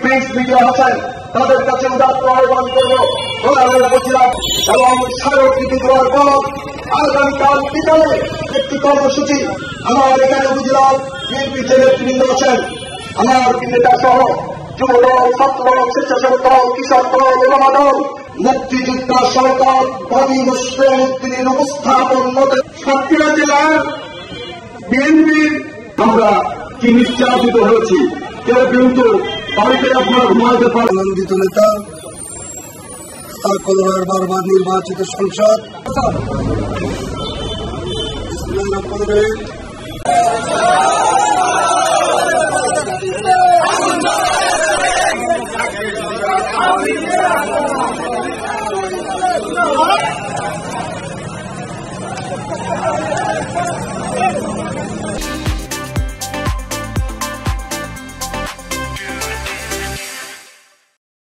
Print media আছেন, তাদের কাছে উদাত্ত আহ্বান করবো উপজেলা এবং স্মারকলিপি দেওয়ার পর আগামীকাল বিকালে একটি কর্মসূচি আমার এখানে উপজেলার বিএনপি নেতৃবৃন্দ আছেন, আমার নেতা সহ যুবদল, ছাত্রদল, স্বেচ্ছাসেবক দল, কৃষক দল, ওলামা দল, মুক্তিযোদ্ধা সরকার বাদী মুসলিম উদ্দিনের উপস্থাপন মতে সাতক্ষীরা জেলার বিএনপির আমরা কি নিশ্চিত হয়েছি কেউ কিন্তু বাড়িতে আপনারা ঘুমাতে পারেন। আনন্দিত নেতা কলকাতার বারবার নির্বাচিত সংসদ